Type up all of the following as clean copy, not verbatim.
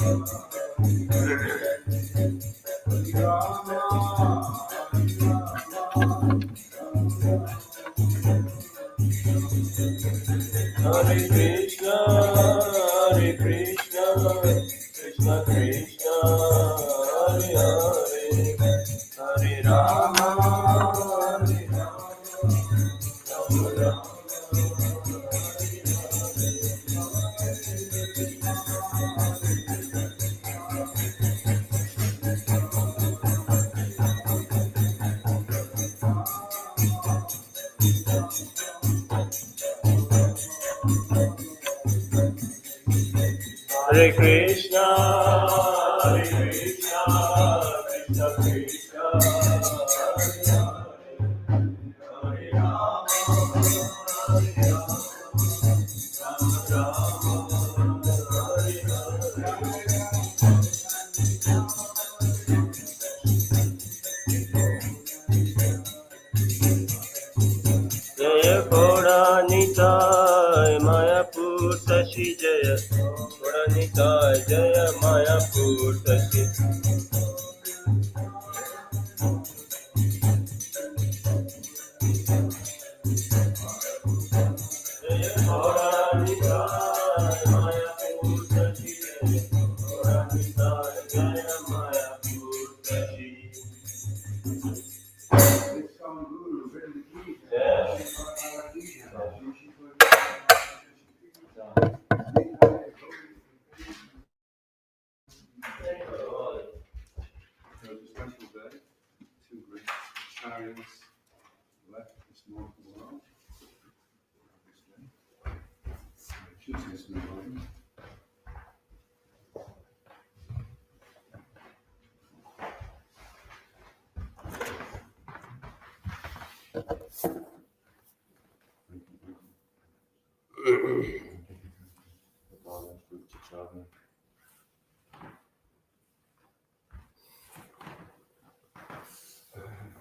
Hare Krishna, Hare Krishna, Krishna Krishna, Hare Rama, Hare Rama, Rama Rama, Hare Jaya Kodanitai Mayapur Tashi Jaya Kodanitai Jaya Mayapur Tashi Jaya Kodanitai Mayapur Tashi Jaya Kodanitai Jaya Mayapur Tashi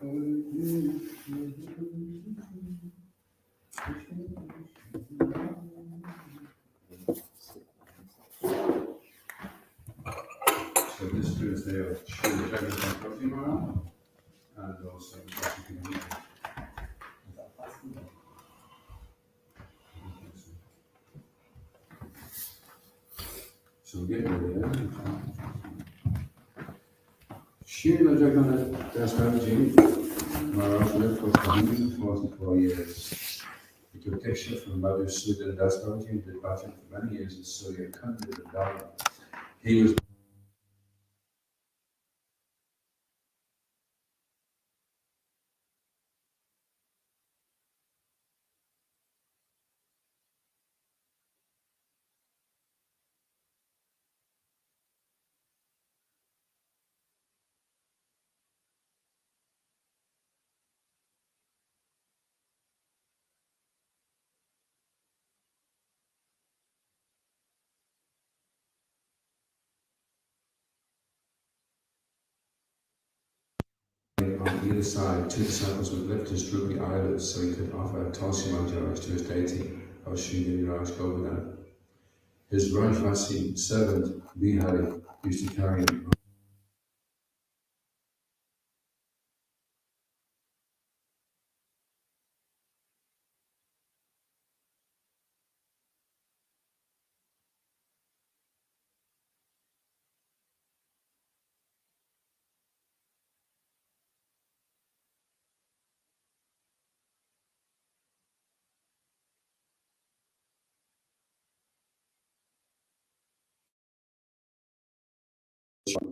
So this Tuesday of Srimad Bhagavatam and also so we're getting ready. Srimad Bhagavatam Maharaj lived for 144 years. He took Diksha from Madhusudan Dasbhaji and did bhajan for many years in Surya Kund and Vrindavan. He was on either side. Two disciples would lift his droopy eyelids so he could offer tulsi manjaris to his deity, or Sri Giriraj Govardhan. His Rajvasi servant, Bihari, used to carry him.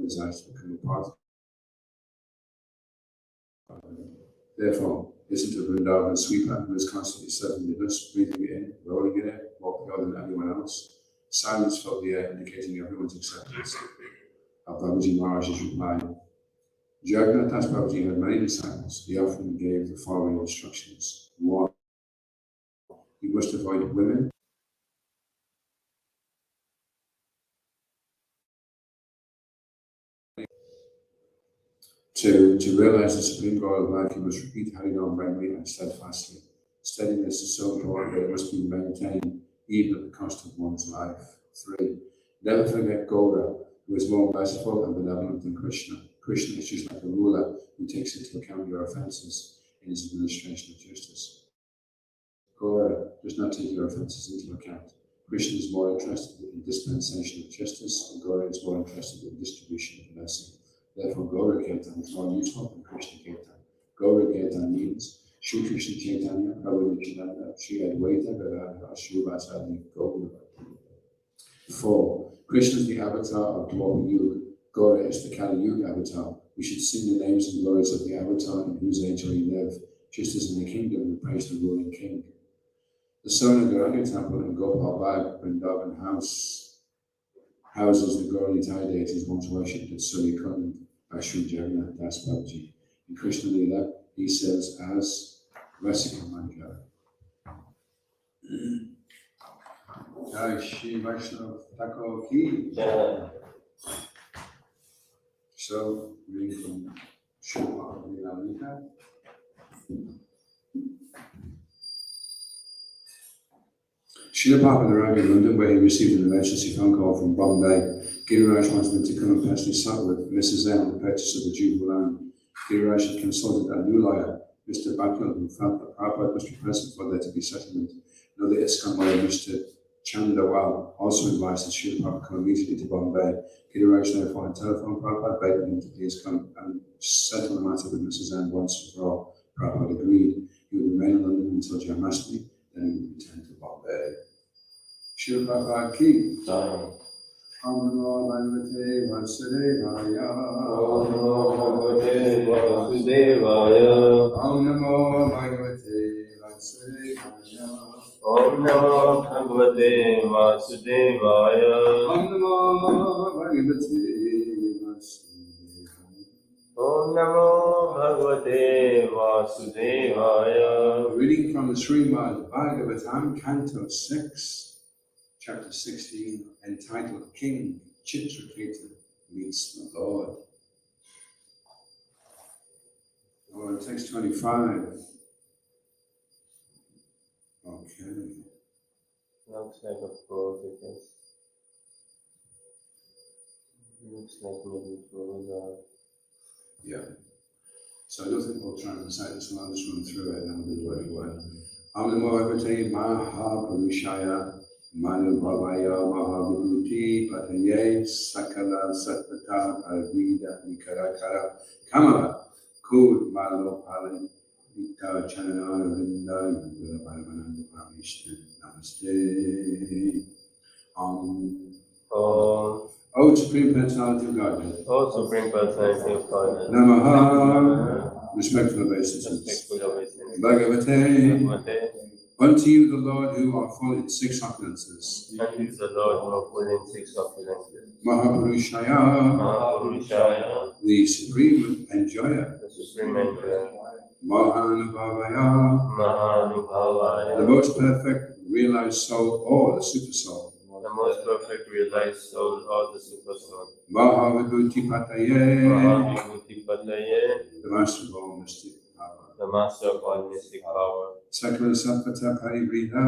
Desires to become a part of it. Therefore, listen to Vrindavan Sweeper, who is constantly serving the dust, breathing it in, rolling in it, more pure than anyone else. Silence filled the air, indicating everyone's acceptance of Babaji Maharaj's reply. Jagannath Das Babaji had many disciples. He often gave the following instructions. 1. You must avoid women. 2. To realize the supreme goal of life, you must repeat Harinam regularly and steadfastly. Steadiness is so important that it must be maintained even at the cost of one's life. 3. Never forget Gaura, who is more merciful and benevolent than Krishna. Krishna is just like a ruler who takes into account your offences in his administration of justice. Gaura does not take your offences into account. Krishna is more interested in dispensation of justice, and Gaura is more interested in distribution of blessing. Therefore, Gaura Kirtan is more useful than Krishna Kirtan. Gaura Kirtan means Shri Krishna Chaitanya, Prabhu Nityananda, Shri Advaita Gadadhara, Shri Vasadi Gaura. 4. Krishna is the avatar of Dwapara Yuga. Gaura is the Kali Yuga avatar. We should sing the names and glories of the avatar in whose age we live, just as in the kingdom we praise the ruling king. The Sona Gauranga temple in Gopal Bag, Vrindavan houses the Gauranitai deities once worshipped at Surya Kund by Sri Jagannath Das Babaji. In Krishna Lila, he serves as Rasika Manjara. Jai Shri Vaishnava Thakur Ki. So, reading from Srimad Bhagavatam. Srila Prabhupada arrived in London, where he received an emergency phone call from Bombay. Giriraj wanted him to come and personally settle with Mrs. M on the purchase of the Jubilee land. Giriraj had consulted a new lawyer, Mr. Bakul, who felt that Prabhupada must be present for there to be settlement. Another ISKCON lawyer, Mr. Chandawal, also advised that Srila Prabhupada come immediately to Bombay. Giriraj therefore had telephoned Prabhupada, begging him to please come and settle the matter with Mrs. M once and for all. Prabhupada agreed. He would remain in London until Janmashtami, then he would return to Bombay. Srila Prabhupada Ki. Om Namo Bhagavate Vasudevaya. Om Namo Bhagavate Vasudevaya. Om Namo Bhagavate Vasudevaya. Om Namo Bhagavate Vasudevaya. Om Namo Bhagavate Vasudevaya. Om Namo Bhagavate Vasudevaya. Reading from the Srimad Bhagavatam, Canto 6. Chapter 16, entitled King Chitraketu Meets the Lord. Oh, text 25. Okay. Looks like a prophet. Looks like maybe it was Yeah. So I don't think we'll try and recite this one. I'll just run through it and I'll do very well. Om Namo Bhagavate Mahapurushaya Manubhavaya Mahaviruti Pataye Sakala Satpata Arvida Nikarakara Kamala Kud Malo Palan Vita Chanana Vinda Yudala Paramananda Pramishna Namaste. O Supreme Personality of Godhead. O Supreme Personality of Godhead. Namaha. Respectful obeisance. Bhagavate. Unto you, the Lord, who are full in 6 opulences. Unto you, the Lord, who are full in 6 opulences. Mahapurushaya. Mahapurushaya. The Supreme Enjoyer. The Supreme Enjoyer. Mahanubhavaya. Mahanubhavaya. The most perfect realized soul, or the super soul. The most perfect realized soul, or the super soul. Mahavibhuti Pataye. Mahavibhuti Pataye. The master of all mystic power. The master of all mystic power. Sakala Satvata Parivrita.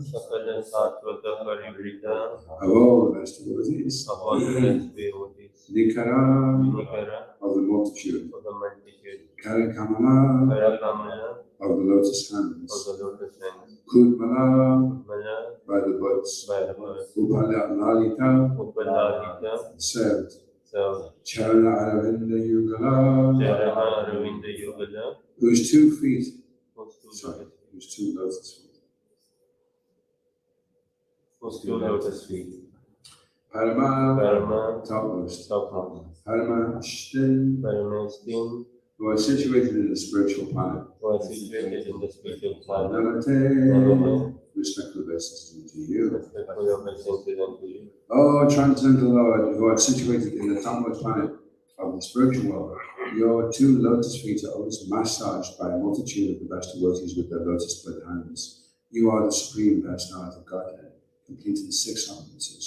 Sakala Satvata Parivrita. Of all the best devotees. Of all the best devotees. Nikara. Nikara. Of the multitude. Of the multitude. Karakamala. Karakamala. Of the lotus hands. Of the lotus hands. Kudmala. Mala. By the buds. By the birds. Upalalita. Upalalita. Served. So, Charana Aravinda Yugala. Charana Aravinda Yugala. Whose 2 feet. Sorry. Whose 2 lotus feet. Whose 2 lotus feet. Parama. Parama. Topmost. Topmost. Parama Shtin. Paramastin. Who are situated in the spiritual planet. Who are situated in the spiritual planet. Namaste. Respectful obeisance to you. Respectful obeisance to you. Oh, transcendental Lord, who are situated in the topmost planet of the spiritual world, your 2 lotus feet are always massaged by a multitude of the best devotees with their lotus-split hands. You are the Supreme Personality of Godhead, complete in 6 opulences.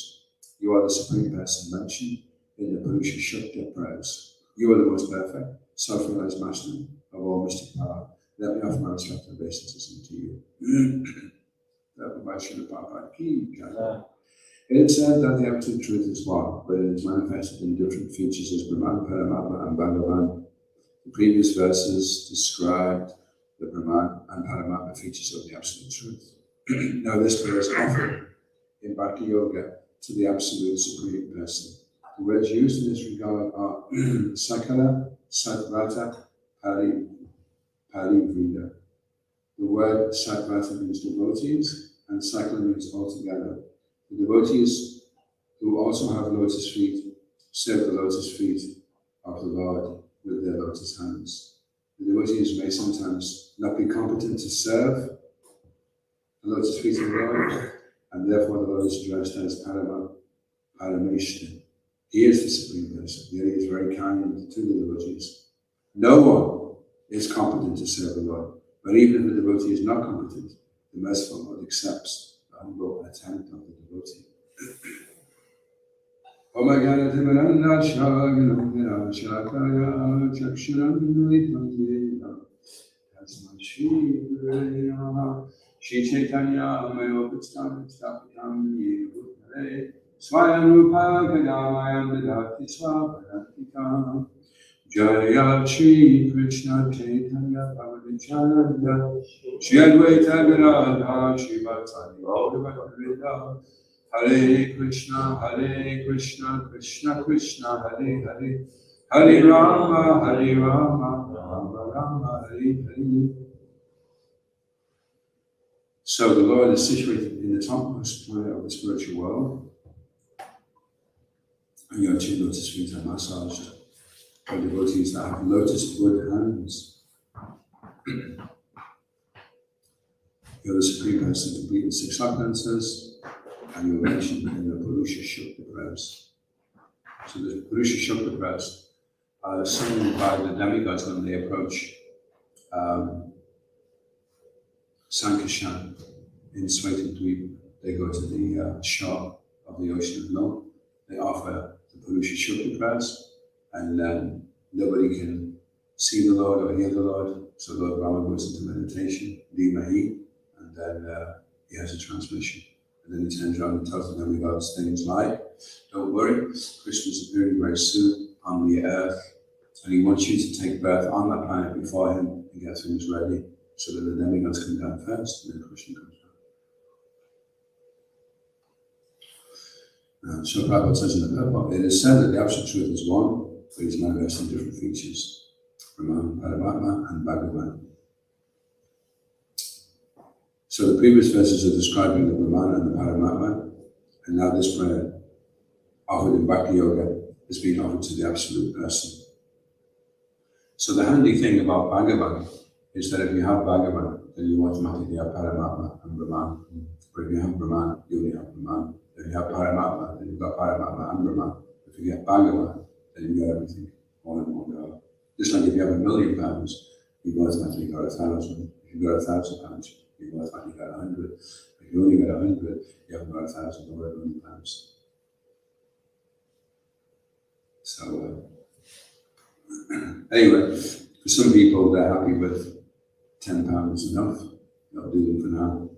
You are the Supreme Person mentioned in the Purusha Shukta prayers. You are the most perfect, self-realized Master of all mystic power. Let me offer my respectful obeisances unto you. It is said that the absolute truth is one, but it is manifested in different features as Brahman, Paramatma, and Bhagavan. The previous verses described the Brahman and Paramatma features of the absolute truth. Now this prayer is offered in Bhakti Yoga to the absolute supreme person. The words used in this regard are Sakala, Satvata, Parivrida. The word Satvata means devotees, and Sakala means altogether. The devotees who also have lotus feet serve the lotus feet of the Lord with their lotus hands. The devotees may sometimes not be competent to serve the lotus feet of the Lord, and therefore the Lord is addressed as Parameshta. He is the supreme person, yet he is very kind to the devotees. No one is competent to serve the Lord, but even if the devotee is not competent, the merciful Lord accepts the humble attempt of the devotee. Om Gana Timaranda Shagana Shakaya Chakshuram Nidhamdina Tasma Shri Guraya Shri Chaitanya Mayopistam Stapitam Yedutare Swayam Rupa Gadamayam Dadati Swapadantika Jaya Shri Krishna Chaitanya Bhavanichanda Shri Advaita Gadadha Shri Bhattani Gauravakrita Hare Krishna, Krishna Krishna, Hare Hare, Hare Rama, Rama Rama, Hare Hare. So the Lord is situated in the topmost planet of the spiritual world, and your two lotus feet are massaged by devotees that have lotus wood hands. You're the supreme person complete in 6 opulences, and you were mentioned in the Purusha Shukta prayers. So the Purusha Shukta prayers are sung by the demigods when they approach Sankashan in Svetadweep. They go to the shore of the ocean of milk. They offer the Purusha Shukta prayers, and then nobody can see the Lord or hear the Lord. So Lord Brahma goes into meditation, Dimahi, and then he has a transmission. And then he turns around and tells the demigods things like, don't worry, Krishna's appearing very soon on the earth, and he wants you to take birth on that planet before him and get things ready, so that the demigods come down first, and then Krishna comes down. So Prabhupada says in the Prabhupada, it is said that the absolute truth is one, but he's manifest in different features, Brahman, Paramatma, and Bhagavan. So the previous verses are describing the Brahman and the Paramatma, and now this prayer, offered in Bhakti Yoga, is being offered to the absolute person. So the handy thing about Bhagavan is that if you have Bhagavan, then you automatically have Paramatma and Brahman. But if you have Brahman, you only have Brahman. If you have Paramatma, then you've got Paramatma and Brahman. If you get Bhagavan, then you've got everything all in one go. Just like if you have £1,000,000, you've automatically got 1,000. If you've got £1,000, you've automatically got 100. If you only got 100, you haven't got 1,000 or £1,000,000. So, anyway, for some people, they're happy with £10 is enough. They'll do them for now.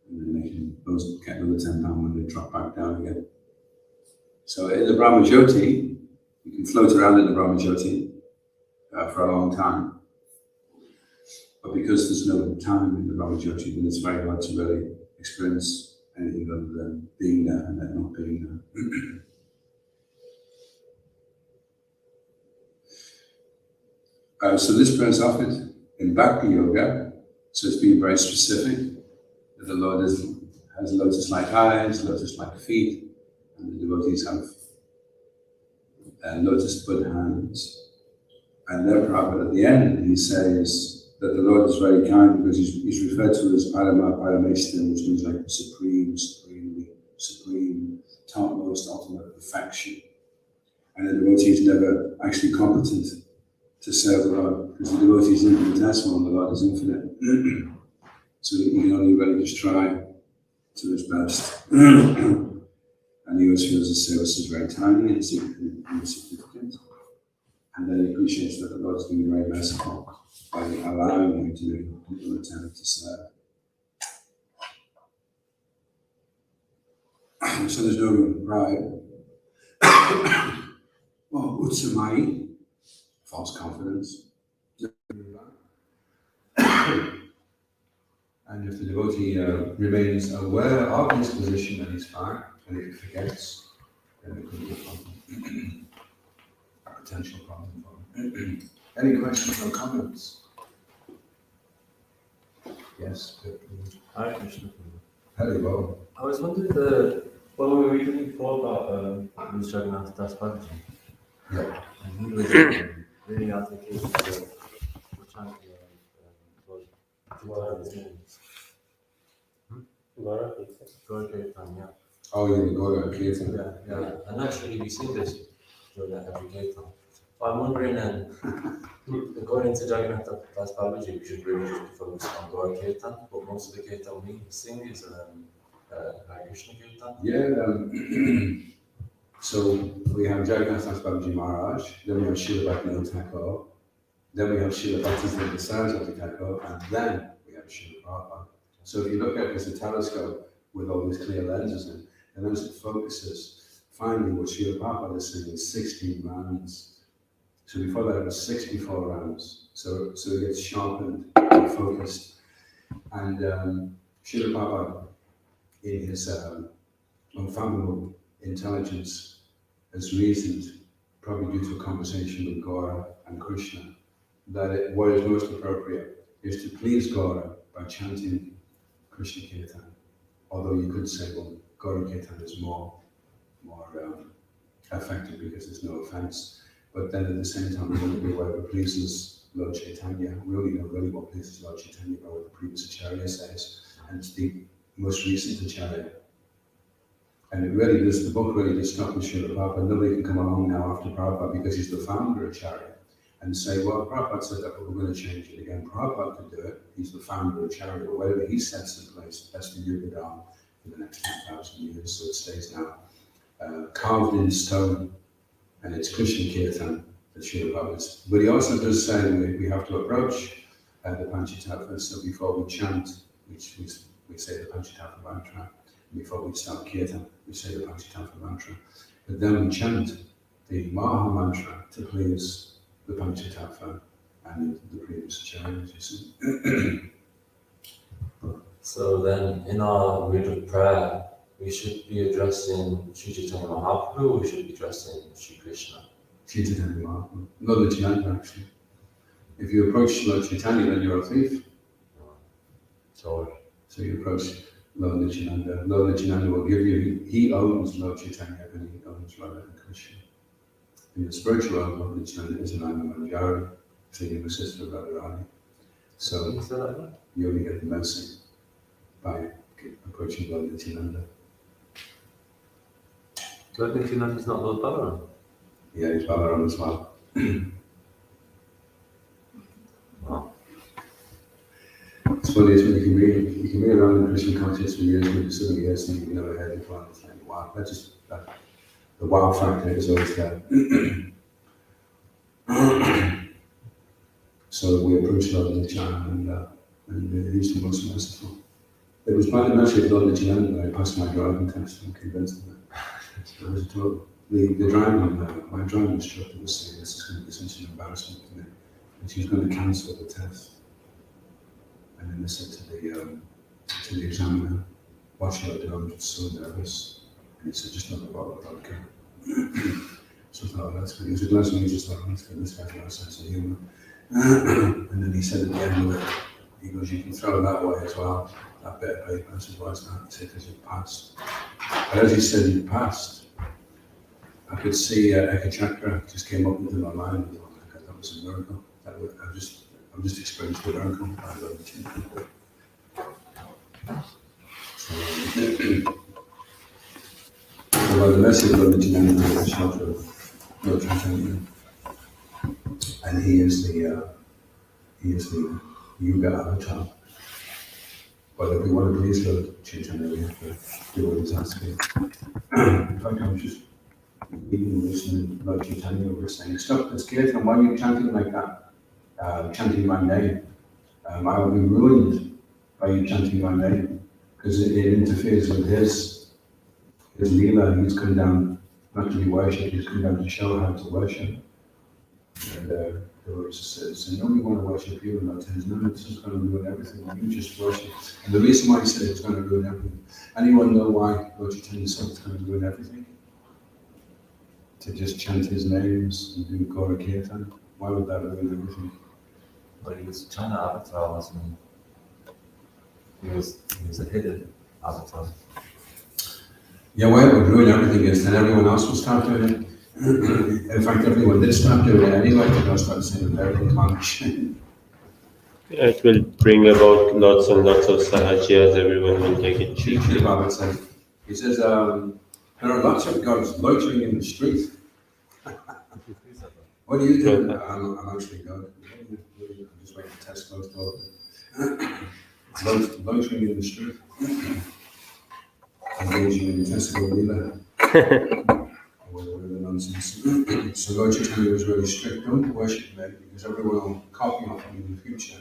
And then they can get another £10 when they drop back down again. So in the Brahma Jyoti, you can float around in the Brahma Jyoti for a long time. But because there's no time in the Brahma Jyoti, then it's very hard to really experience anything other than being there and then not being there. So this prayer is offered in Bhakti Yoga, so it's being very specific. That the Lord has lotus-like eyes, lotus-like feet, and the devotees have lotus bud hands. And then Prabhupada at the end, he says that the Lord is very kind because he's referred to as Parama Parameshtan, which means like supreme, topmost, ultimate perfection. And the devotee is never actually competent to serve the Lord, because the devotee is infinitesimal and the Lord is infinite. So he can only really just try to his best. And he always feels the service is very tiny and insignificant. And then he appreciates that the Lord is being very merciful by allowing him to do an attempt to serve. So there's no pride. Well, utsamai, false confidence. And if the devotee remains aware of his position and he's fine, and if he forgets, then it could be a problem, a potential problem for him. Any questions or comments? Yes. Hi, Krishna. Hello. I was wondering what we were reading before about Ms. Jagannath Das Babaji. Yeah. And he was really advocating for the chanting of his name. Gora Kirtan, yeah. Oh, yeah, the Gora Kirtan. Yeah. And actually we see this during every Kirtan. But I'm wondering, according to Jagannath Das Babaji, we should really just be focused on Gora Kirtan, but most of the Kirtan we sing is Hare Krishna Kirtan. Yeah. So we have Jagannath Das Babaji Maharaj, then we have Srila Bhaktivinoda Thakur, then we have Srila Bhaktisiddhanta Saraswati Thakur, and then we have Srila Prabhupada. So if you look at it as a telescope with all these clear lenses in, and as it focuses, finally what Srila Prabhupada is saying is 16 rounds. So before that it was 64 rounds. So it gets sharpened and focused. And Srila Prabhupada, in his unfathomable intelligence, has reasoned, probably due to a conversation with Gora and Krishna, that what is most appropriate is to please Gora by chanting Krishna Kirtan. Although you could say, well, Gora Kirtan is more effective because there's no offense. But then at the same time, we want to be whatever pleases Lord Chaitanya. We only know really what pleases Lord Chaitanya by what the previous Acharya says. And it's the most recent Acharya. And it really does, the book really does stop with Srila Prabhupada. Nobody can come along now after Prabhupada because he's the founder Acharya and say, well, Prabhupada said that, but we're going to change it again. Prabhupada could do it. He's the founder Acharya, but whatever he sets in place, that's the Yugadam for the next 10,000 years. So it stays now carved in stone. And it's Krishna Kirtan that Srila Prabhupada. But he also does say we have to approach the Panchatattva. So before we chant, we say the Panchatattva mantra. Before we start Kirtan, we say the Panchatattva mantra. But then we chant the Maha mantra to please the Panchatattva and the previous acharyas, you see. So then, in our read of prayer, we should be addressing Sri Chaitanya Mahaprabhu, or we should be addressing Sri Krishna? Sri Chaitanya Mahaprabhu. Lord Nityananda, actually. If you approach Lord Chaitanya, then you're a thief. So you approach Lord Nityananda. Lord Nityananda will give you, he owns Lord Chaitanya and he owns Radha and Krishna. In the spiritual world, Lord Nityananda is an Manjari, the sister of Radharani. So you only get the mercy by approaching Lord Nityananda. Lord Nityananda is not Lord Balaram? Yeah, he's Balaram as well. Wow. It's funny, it's when you can be around in Krishna consciousness for years, maybe 7 years, and you've never heard before, and it's like, wow, the wow factor is always there. So we approached Lord Nityananda, and he's the most merciful. It was by the mercy of Lord Nityananda that I passed my driving test and convinced him that I was told. My driving instructor was saying this is going to be such an embarrassment for me, and she was going to cancel the test. And then they said to the examiner, what should I do? I'm just so nervous. And he said, just not a bottle of vodka. So I thought, that's good. He was a glass of me, just thought, that's good. This guy's got a sense of humor. And then he said at the end of it, he goes, you can throw that away as well, that bit of paper. I said, why is that? He said, because you passed. But as he said, you passed, I could see Eka Chakra just came up into my mind. I thought, oh my God, that was a miracle. I've just experienced a miracle. I love it. So by the mercy of Lord Nityananda, the shelter of Lord Chaitanya, and he is the Yuga avatar. But if we want to please Lord Chaitanya, we have to do what he's asking. In fact, I was just reading and listening to Lord Chaitanya was saying, stop this Kirtan, why are you chanting like that? Chanting my name. I will be ruined by you chanting my name, because it interferes with his his Leela, he's come down not to be worshipped, he's come down to show how to worship. And the Lord just says, no, we want to worship you. And God says, no, this is going to ruin everything. You just worship. And the reason why he said it's going to ruin everything, anyone know why Lord Chaitanya said it's going to ruin everything? To just chant his names and do Gaura Kirtan? Why would that ruin everything? But he was China avatar, wasn't he? He was a hidden avatar. Yeah, why it would ruin everything is then everyone else will start doing it. In fact, everyone did start doing it anyway. They'll start saying everything's managed. It will bring about lots and lots of sahajas, everyone will take it cheap. Srimad says, he says, there are lots of gods loitering in the street. What do you do? I'm actually God. I'm just waiting to test close door. Loitering in the street. Engaging in testicle leela. Whatever the nonsense. So Lord Chaitanya was really strict. Don't worship me because everyone will copy off me in the future.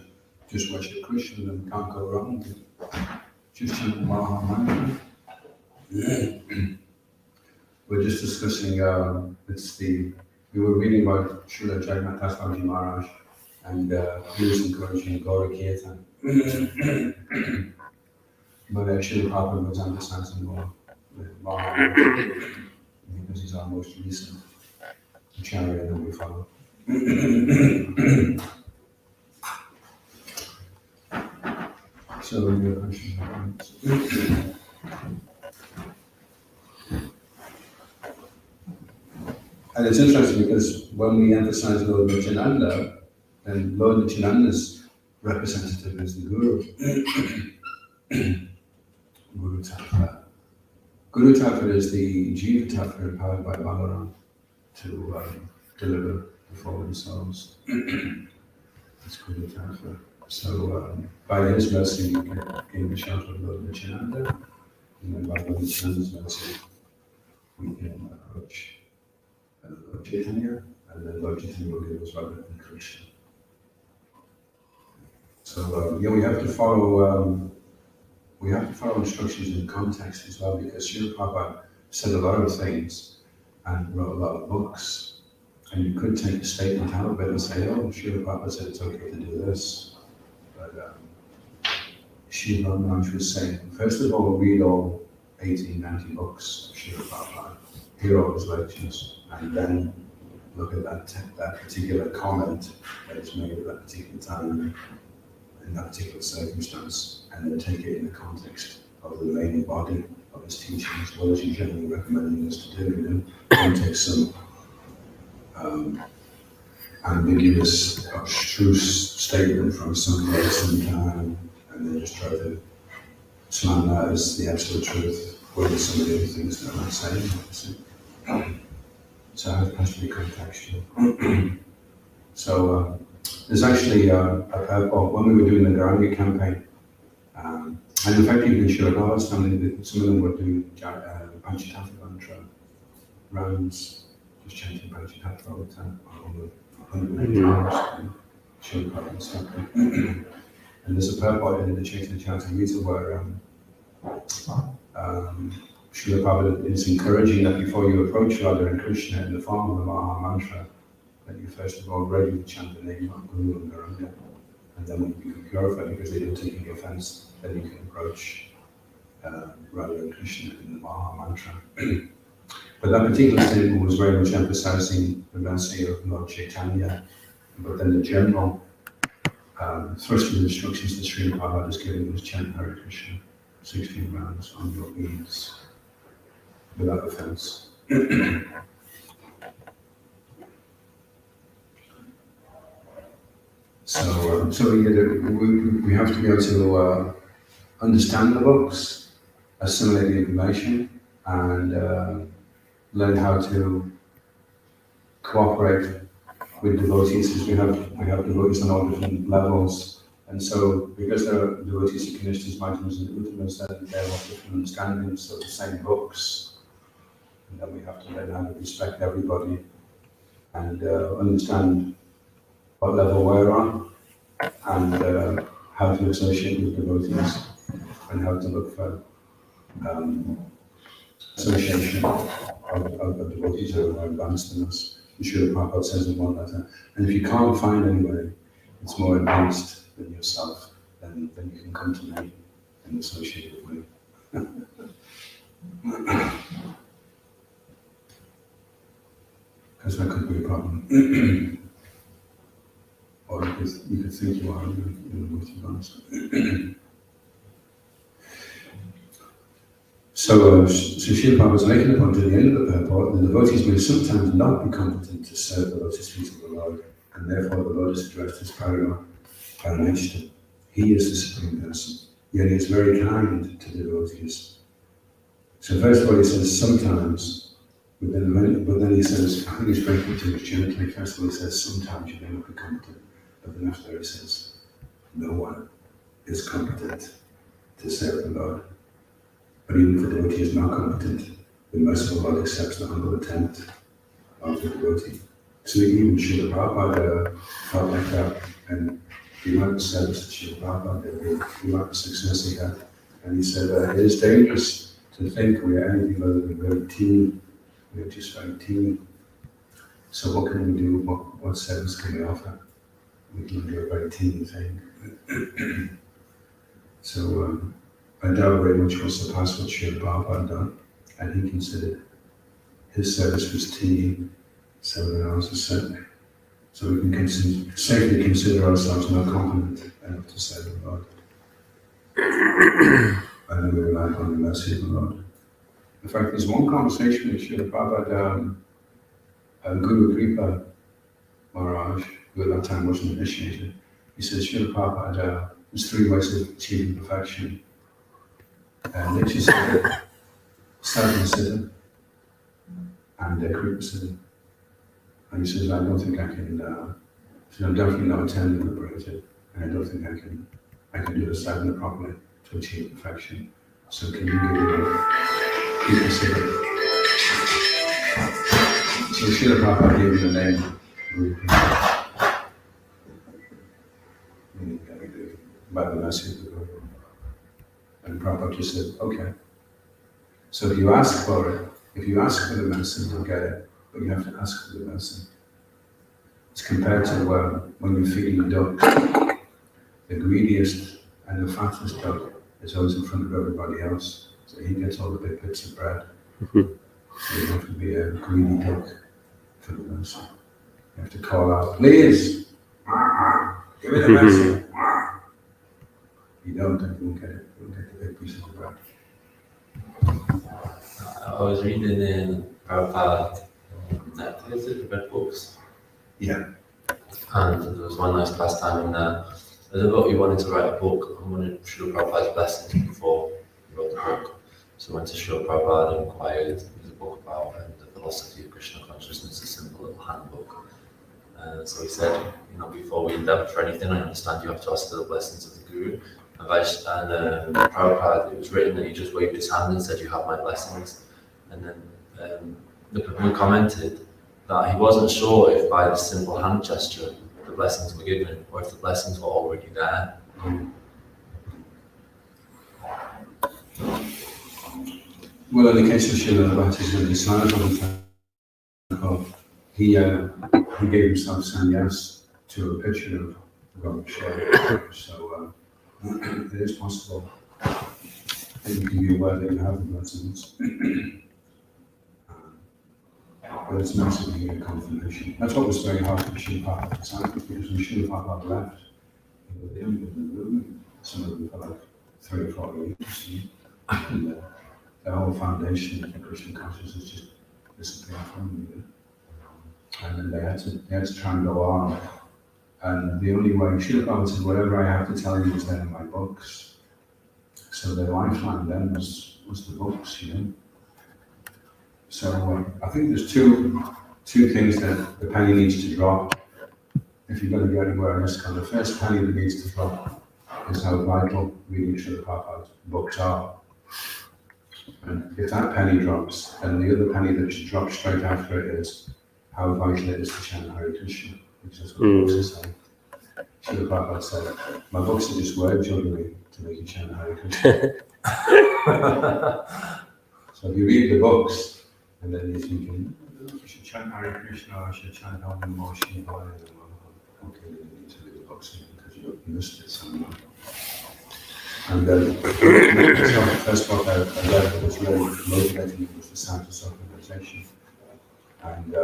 Just worship Krishna and can't go wrong with it. Just chant the Maha Mantra. We're just discussing, we were reading about Srila Jagannath Das Babaji Maharaj and he was encouraging Gaura Kirtan. But Srila Prabhupada was emphasizing more with Maha Mantra because he's our most recent acharya that we follow. So, your questions? And it's interesting because when we emphasize Lord Nityananda, then Lord Nityananda's representative is the Guru. Guru Tattva. Guru Tattva is the Jiva Tattva empowered by Bhagavatam to deliver the fallen souls. It's Guru Tattva. So by his mercy, we gain the shelter of Lord Nityananda, and then by Lord Nityananda's mercy, we can approach Lord Chaitanya, and then Lord Chaitanya will give us Radha and Krishna. So yeah, we have to follow instructions in context as well, because Srila Prabhupada said a lot of things and wrote a lot of books, and you could take a statement out of it and say, oh, Srila Prabhupada said it's okay to do this. But Srila Maharaj was saying, first of all, read all 18, 90 books of Srila Prabhupada, hear all his lectures, and then look at that particular comment that is made at that particular time, in that particular circumstance, and then take it in the context of the main body of his teachings. What is he generally recommending us to do? Don't take some ambiguous, abstruse statement from some place, some time, and then just try to slam that as the absolute truth, with some of the other things that I'm saying. So it has to be contextual. So there's actually a purport when we were doing the Garanga campaign, and in fact even Srila Bhagavatam, some of them were doing Panchatattva mantra rounds, just chanting Panchatattva all the time, over 100 times, Srila Bhagavatam stuff. And there's a purport in the Chaitanya Charitamrita where Srila Prabhupada is encouraging that before you approach Radha and Krishna in the form of the Maha Mantra, that you first of all regularly chant the name of Guru and Garanga, and then when you become purified because they don't take any offense, then you can approach Radha and Krishna in the Maha Mantra. But that particular statement was very much emphasizing the mercy of Lord Chaitanya, but then the general thrust of the instructions that Srila Prabhupada is giving was chant Hare Krishna 16 rounds on your knees, without offense. So we have to be able to understand the books, assimilate the information, and learn how to cooperate with devotees, because we have devotees on all different levels. And so, because there are devotees of Kanishtas, Madhyamas, and Uttamas, then they have different understandings of the same books. And then we have to learn how to respect everybody and understand what level we're on, and how to associate with devotees, and how to look for association of devotees who are more advanced than us. And Srila Prabhupada says in one letter, and if you can't find anybody that's more advanced than yourself, then you can come to me and associate with me. Because that could be a problem. Or you could think you are, you're most advanced. So Srila Prabhupada was making a point at the end of the purport, the devotees may sometimes not be competent to serve the lotus feet of the Lord, and therefore the lotus addressed as Parameshta. He is the Supreme Person, yet he is very kind to devotees. So first of all he says sometimes, but then he says, I think he's breaking to us gently. First of all he says sometimes you may not be competent, but then after he says, no one is competent to serve the Lord. But even if the devotee is not competent, the merciful Lord accepts the humble attempt of the devotee. So even Srila Prabhupada felt like that, and the amount of service that Srila Prabhupada did, the amount of success he had, and he said it is dangerous to think we are anything other than very teeny. We are just very teeny. So what can we do? What service can we offer? We can do a very teeny thing. So Adhoksaja very much was surpassed what Srila Prabhupada had done, and he considered his service was teeny, 7 hours a set. So we can safely consider ourselves not competent enough to serve the Lord. And then we rely upon the mercy of the Lord. In fact, there's one conversation with Srila Prabhupada and Guru Kripa Maharaj, who at that time wasn't initiated. He says, Srila Prabhupada, there's 3 ways of achieving perfection. And they just said, sadhana siddha and kripa siddha. And he says, I don't think I can, I'm definitely not attending liberated, and I don't think I can do the sadhana properly to achieve perfection. So can you give me kripa siddha? So Srila Prabhupada gave me the name Guru Kripa, by the mercy of the Guru. And Prabhupada just said, okay. So if you ask for it, if you ask for the medicine, you'll get it, but you have to ask for the medicine. It's compared to when you're feeding ducks. The greediest and the fattest duck is always in front of everybody else. So he gets all the big bits of bread. So you have to be a greedy duck for the medicine. You have to call out, please, give me the medicine. You don't, then you won't get it. You won't get the big pieces of bread. I was reading in Prabhupada, is it the Red Books? Yeah. And there was one nice pastime in there. The devotee wanted to write a book and wanted Srila Prabhupada's blessings before he wrote the book. So went to Srila Prabhupada and inquired, there's a book about the philosophy of Krishna consciousness, a simple little handbook. So he said, before we endeavour for anything, I understand you have to ask for the blessings of the Guru. And Prabhupada, it was written that he just waved his hand and said, you have my blessings. And then the Prabhu commented that he wasn't sure if by the simple hand gesture the blessings were given, or if the blessings were already there. Well, in the case of Srila Bhattacharya Disciple, he gave himself sannyas to a picture of God. So it is possible that you can be aware that you have the blessings. But it's nice to get a confirmation. That's what was very hard for Srila Prabhupada disciples, because when Srila Prabhupada left, they only lived in the room. Some of them for like 3 or 4 years. And the whole foundation of the Christian consciousness just disappeared from them. And then they had to try and go on. And the only way, Srila Prabhupada said, whatever I have to tell you is there in my books. So their lifeline then was the books, So I think there's two things that the penny needs to drop if you're going to go anywhere in this kind. The first penny that needs to drop is how vital reading Srila Prabhupada's books are. And if that penny drops, then the other penny that should drop straight after it is how vital it is to chant Hare Krishna, which is what the books are saying. Srila Prabhupada said, my books are just word juggling to make you chant Hare Krishna. So So if you read the books, and then you're thinking, I should chant Hare Krishna, or I should chant Om Namo Shivaya. Okay, you need to read the books because you missed it somewhere. And it's not the first book I read that was really motivating me was the Science of Self-Realization. And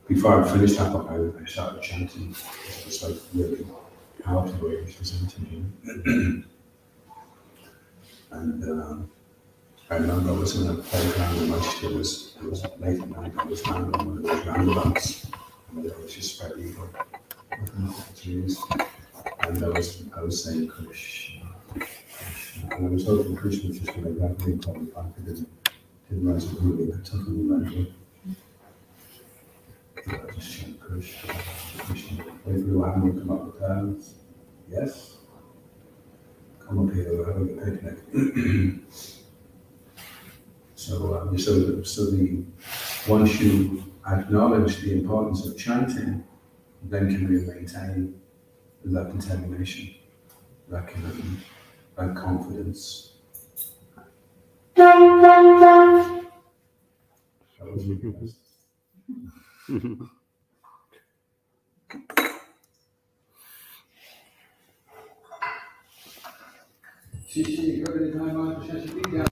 before I finished that book, I started chanting. It was like really powerful way it was presented. And I remember I was in a playground in Manchester. It was late at night. I was down on one of those roundabouts, and there was just spread eagle looking up at the trees. And I was saying Krishna, Krishna, and I was hoping Krishna was just going to grab me and call me back. I didn't realize it would be tough on me right away. I just chant Krishna, Krishna. Wait for you, having come up with hands. Yes. Come up here, we're having a picnic. So the once you acknowledge the importance of chanting, then can we maintain that determination, that commitment, that confidence. That was really nice. Shishi, you got any time on Shashi?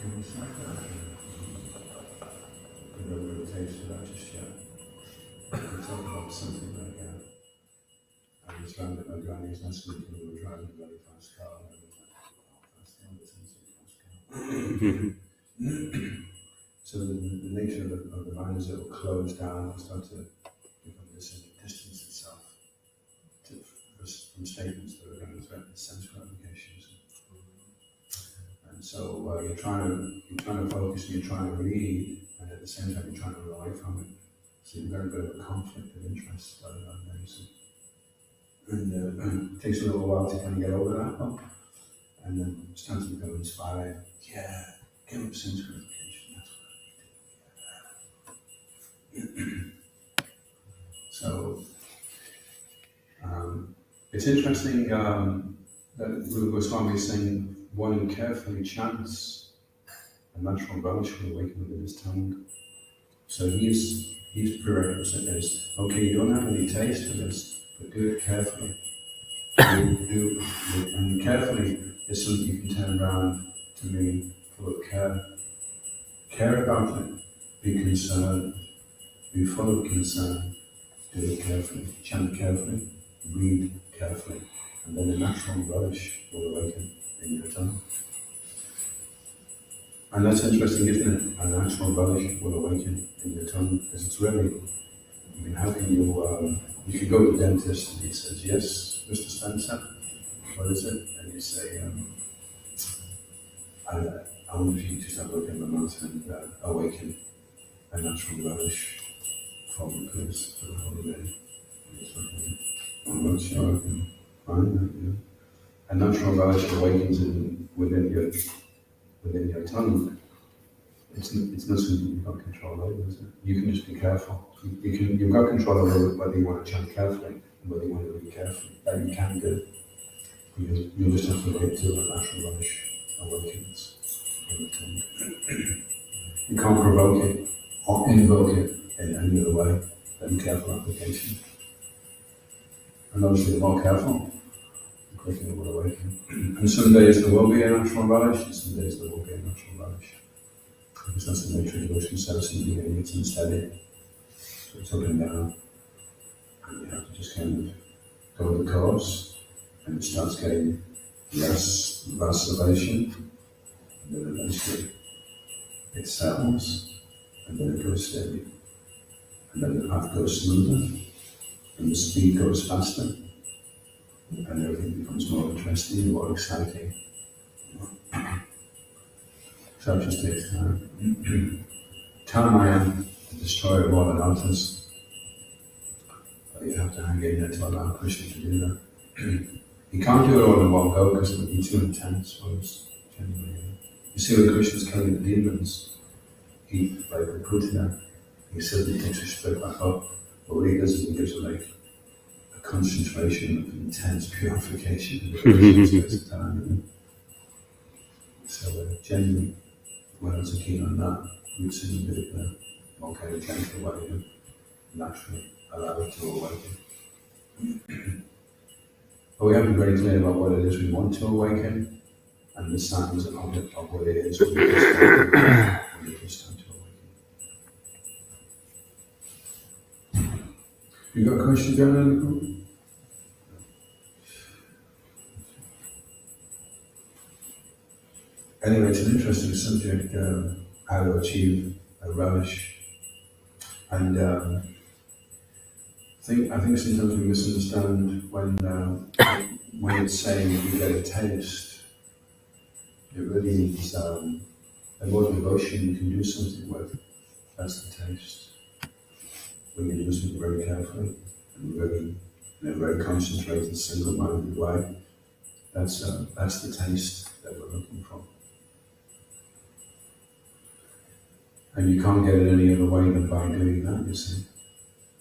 Can we start that? I don't really taste that just yet. We talk about something like I was round at my granny's last week and we were driving a very fast car and I was like, oh, that's the only thing that's fast car. So the nature of the mind is it will close down and start to distance itself from statements that are going to threaten sense gratifications. And so you're trying to focus and you're trying to read, and at the same time you're trying to run away from it. So you've got a bit of a conflict of interest going on there. And it takes a little while to kind of get over that hump, and then start to become inspired. Yeah, give up sense gratification. That's what I need. So it's interesting that Rupa Goswami is saying one carefully chants a natural relish for the awakening of his tongue. So his prerequisite is, okay, you don't have any taste for this, but do it carefully. And carefully is something you can turn around to mean full of care. Care about it, be concerned, be full of concern, do it carefully, chant carefully, read carefully, and then a natural relish will awaken in your tongue. And that's interesting, isn't it? A natural relish will awaken in your tongue, because it's really, I mean, how can you can go to the dentist and he says, yes, Mr. Spencer, what is it? And you say, I wonder if you could just have a look in my mouth and awaken a natural relish from the place for the holiday. I'm not sure I can find that, you know. A natural relish awakens within your tongue. It's not something you've got control over, is it? You can just be careful. You've got control over whether you want to chant carefully and whether you want to read carefully. That you can do. You'll just have to wait till the natural relish awakens in the tongue. You can't provoke it or invoke it in any other way than careful application. And obviously, the more careful, the quicker it will awaken. And some days there will be a natural relish, and some days there will be a natural relish. Because that's the nature of devotion service in the beginning, it's unsteady. So it's up and down. And you have to just kind of go with the course, and it starts getting less vacillation, and then eventually it settles, and then it goes steady. And then the path goes smoother, and the speed goes faster, and everything becomes more interesting, more exciting. So it just takes time. Time the destroyer of all anarthas. But you have to hang in there to allow Krishna to do that. You can't do it all in one go because it would be too intense for us. Generally. You see when Krishna's killing the demons, like with Putina, he simply takes a straight back up, but what he does is he gives it like a concentration of intense purification. So generally, when I was keen on that, we'd sing a bit of the more kind of gentle way and naturally allow it to awaken. But we have to be very clear about what it is we want to awaken and the signs of what it is when it is time to awaken. You got a question down in the group? Anyway, it's an interesting subject, how to achieve a relish. And I think sometimes we misunderstand when it's saying you get a taste. It really means the more devotion you can do something with, that's the taste. When you do something very carefully and very, in a very concentrated, single-minded way, that's the taste that we're looking for. And you can't get it any other way than by doing that, you see.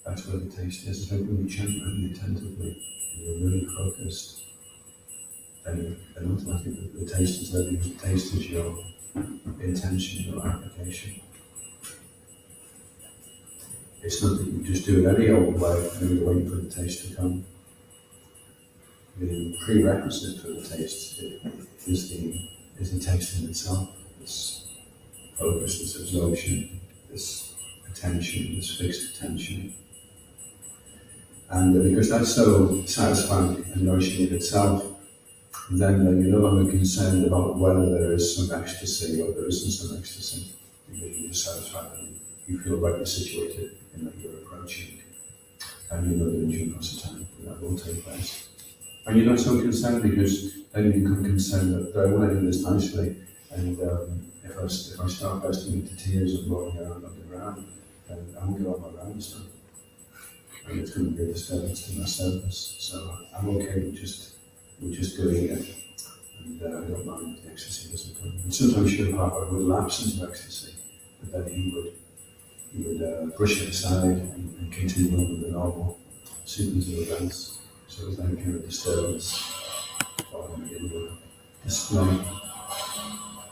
That's where the taste is. It's like when you chant really attentively, and you're really focused, then automatically the taste is there, because the taste is your intention, your application. It's not that you just do it any old way and you wait for the taste to come. The prerequisite for the taste is the taste in itself. This focus, this absorption, this attention, this fixed attention. And because that's so satisfying and nourishing in itself, then you're no longer concerned about whether there is some ecstasy or there isn't some ecstasy. Because you're just satisfied that you feel rightly situated in that you're approaching. And you know that in due course of time that will take place. And you're not so concerned because then you become concerned that I want to do this nicely, and if I start bursting into tears and rolling around on the ground, then I won't get all my round stuff. And it's going to be a disturbance to my service. So I'm okay with just doing it, and I don't mind if the ecstasy doesn't come. And sometimes Srila Prabhupada would lapse into ecstasy, but then he would brush it aside and continue on with the normal sequence of events. So there's any kind of disturbance or any display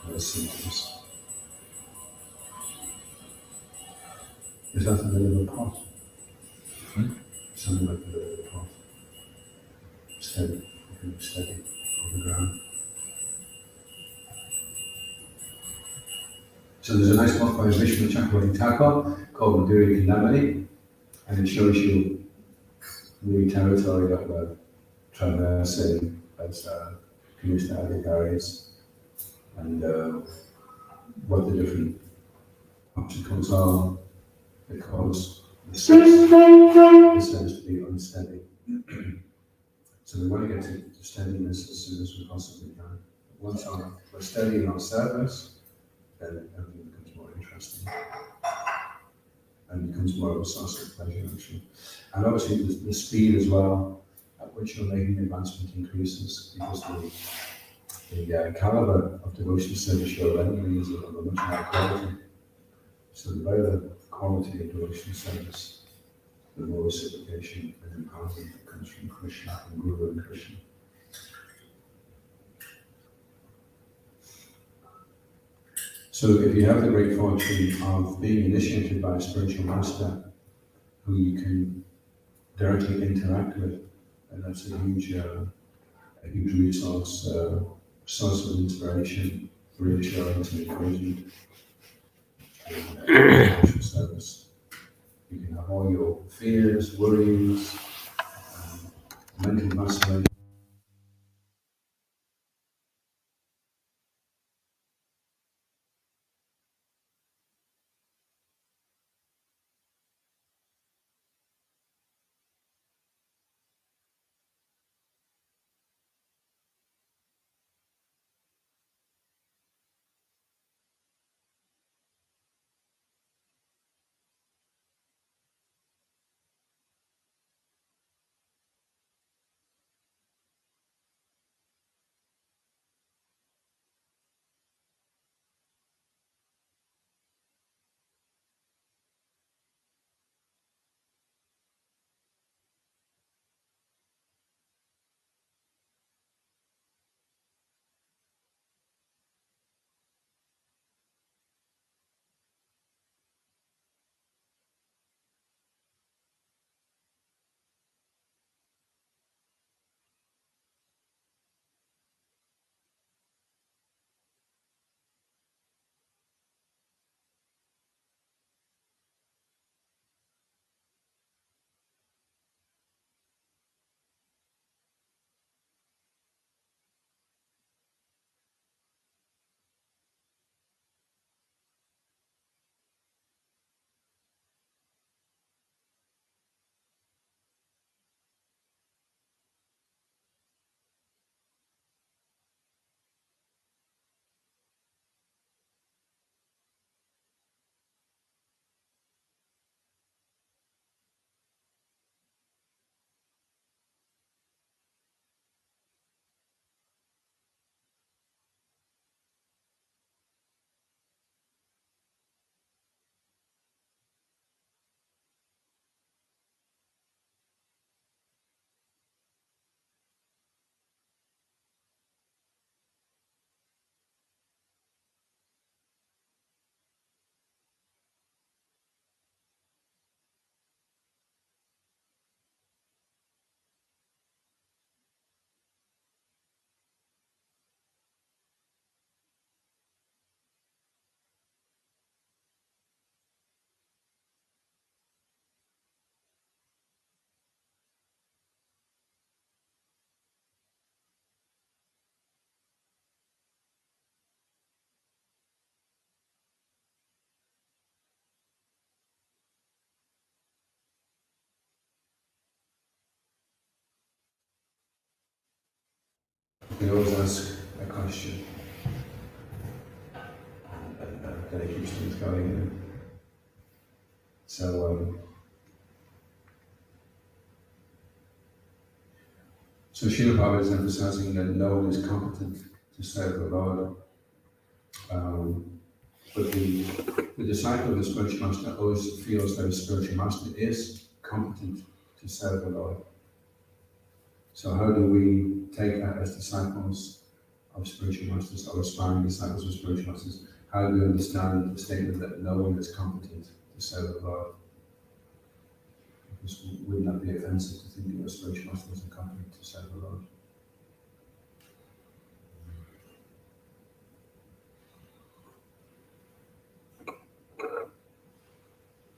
those symptoms. Is that a little pot? Hmm? Something like a little pot. Steady, steady on the ground. So there's a nice book by Vishnu Chakravarti Thakur called Madhuri Kindamani, and it shows you the territory that we're traversing as Krishna adhikaris, and what the different obstacles are that cause the sense to be unsteady. So we want to get to steadiness as soon as we possibly can. Once we're steady in our service, then everything becomes more interesting and becomes more of a source of pleasure, actually. And obviously the speed as well at which you're making advancement increases, because the caliber of devotional service you're rendering is of a much higher quality. So the better the quality of devotional service, the more reciprocation and empowerment that comes from Krishna and Guru and Krishna. So if you have the great fortune of being initiated by a spiritual master who you can directly interact with, and that's a huge resource, source of inspiration, reassurance and encouragement in spiritual service. You can have all your fears, worries, mental vacillation. We always ask a question, and then it keeps things going. So Srila Prabhupada is emphasizing that no one is competent to serve the Lord. But the disciple of the spiritual master always feels that a spiritual master is competent to serve the Lord. So how do we take that as disciples of spiritual masters, or aspiring disciples of spiritual masters? How do we understand the statement that no one is competent to serve the Lord? Wouldn't that be offensive to think that your spiritual master was incompetent to serve the Lord?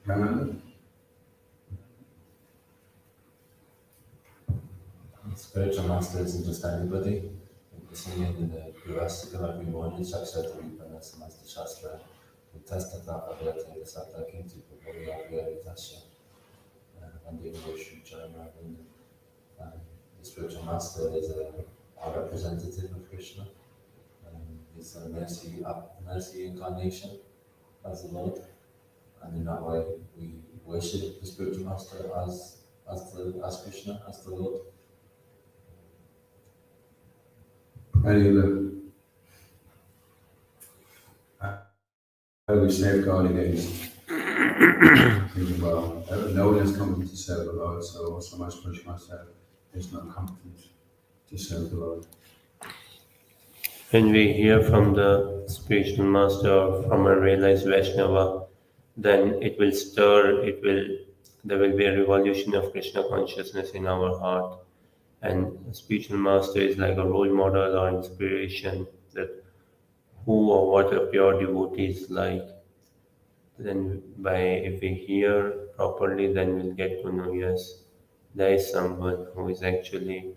Remember? Spiritual master isn't just anybody. We see it in the Purastika Abhimoni Shakshatra Vipanas Master Shastra. Testata Abhyate Dasa Kinti Puri Abhyate Tasha. And the English German. The spiritual master is a representative of Krishna. He's a mercy incarnation as the Lord. And in that way, we worship the spiritual master as Krishna, as the Lord. Any other? How do we safeguard against thinking, well, no one is competent to serve the Lord, so also my spiritual master is not competent to serve the Lord. When we hear from the spiritual master or from a realized Vaishnava, then there will be a revolution of Krishna consciousness in our heart. And a spiritual master is like a role model or inspiration that who or what a pure devotee is like. Then if we hear properly, then we'll get to know, yes, there is someone who is actually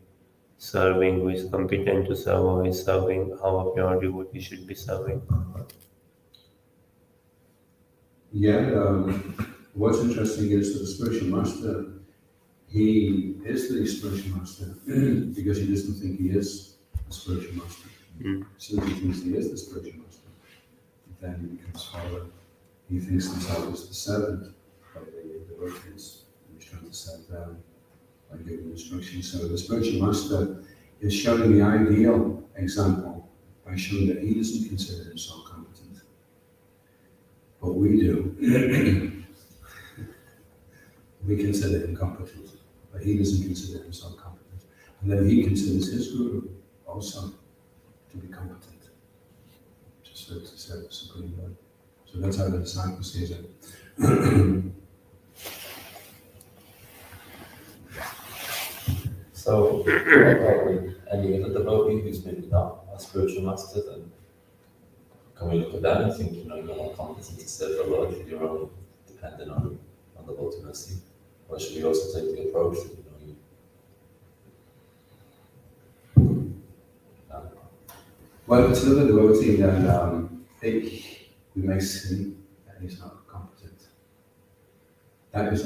serving, who is competent to serve, or is serving how a pure devotee should be serving. Yeah, what's interesting is that the spiritual master, he is the spiritual master because he doesn't think he is the spiritual master. As soon as he thinks he is the spiritual master, then he becomes follower. He thinks himself as the servant of the devotees, and he's trying to serve them by giving instructions. So the spiritual master is showing the ideal example by showing that he doesn't consider himself competent. But we do. We consider him competent, but he doesn't consider himself competent. And then he considers his guru also to be competent to serve the Supreme Lord. So that's how the disciple sees it. So, what about any other devotee who's maybe not a spiritual master, then can we look at that and think, you're not competent to serve the Lord, you're only dependent on the Lord's mercy? Or should we also take the approach that, Well, if it's another devotee, then we may see that he's not competent. That is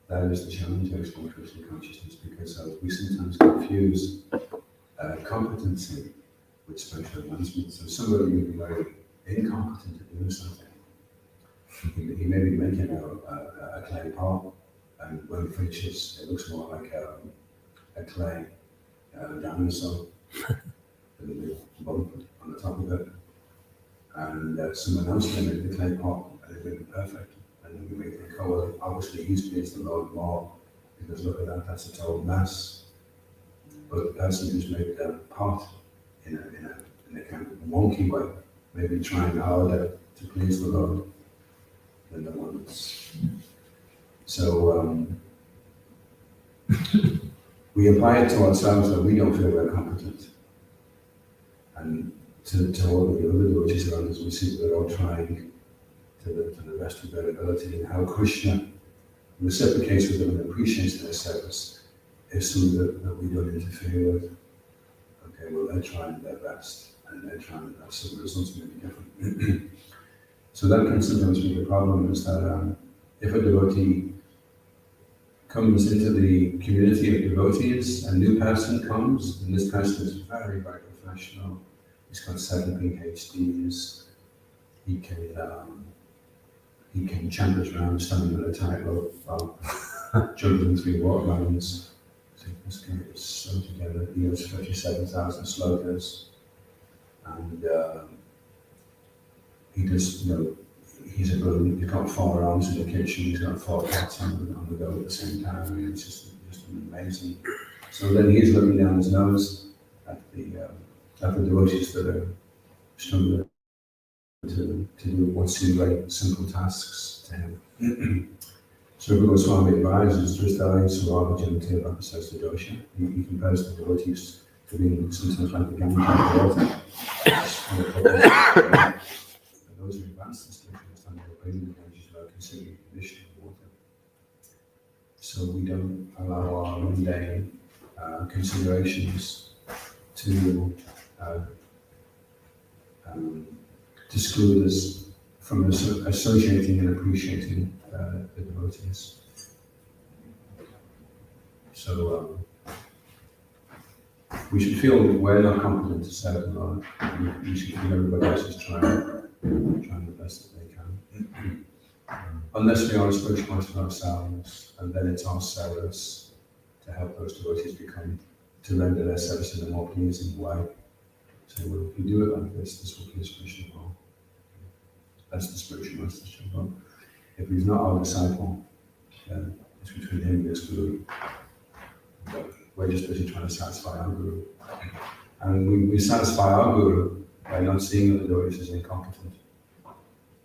that is the challenge of exploring Krishna consciousness, because we sometimes confuse competency with spiritual advancement. So somebody may be very incompetent at doing something. He may be making a clay pot, and when it finishes, it looks more like a clay dinosaur with a big bump on the top of it. And someone else may make the clay pot and it may be perfect. And then we may think, oh, well, obviously he's pleased the Lord more, because look at that, that's a total mess. But the person who's made the pot in a kind of wonky way, maybe trying harder to please the Lord than the ones. So we apply it to ourselves that we don't feel we're competent. And to all of the other devotees around us, we see that they're all trying to the best of their ability, and how Krishna reciprocates with them and appreciates their service is something that we don't interfere with. Okay, well, they're trying their best, and they're trying, so the results may be different. So that can sometimes be the problem, is that if a devotee comes into the community of devotees, a new person comes, and this person is very, very professional. He's got 7 PhDs. He can chant his round, standing on a tightrope, jumping through watermelons. So this guy is so together. He has 57,000 slokas, and he does, he's a brilliant. He's got 4 arms in the kitchen. He's got 4 cats on the go at the same time. I mean, it's just amazing. So then he's looking down his nose at the devotees that are struggling to do what seem like simple tasks to him. So Guru Swami advises Dristali Sarava Janate Vakasasa Dosha. He compares the devotees to being sometimes like the Ganges water. Those who advance this spiritual understanding of bathing the Ganges are considered conditioned water. So we don't allow our mundane considerations to exclude us from associating and appreciating the devotees. So we should feel that we're not competent to serve the Lord. We should feel everybody else is trying the best that they can. Unless we are a spiritual master ourselves, and then it's our service to help those devotees to render their service in a more pleasing way. So if we do it like this will please Krishna well. That's the spiritual master's job. If he's not our disciple, then it's between him and his guru. But we're just busy trying to satisfy our guru. And we satisfy our guru by not seeing that the devotees as incompetent.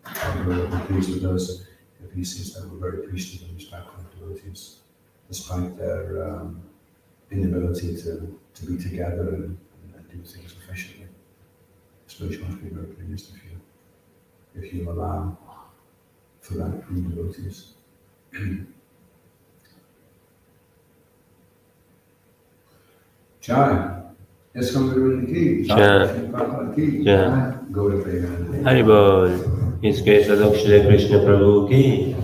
Our guru will be pleased with us if he sees that we're very appreciative and respectful of devotees, despite their inability to be together and do things efficiently. Spiritual must be very pleased if you allow for that from devotees. Jai. Yes, come to the key. Jai. Go to Prema. Haribol. His grace Adhoksaja Krishna Prabhu ki.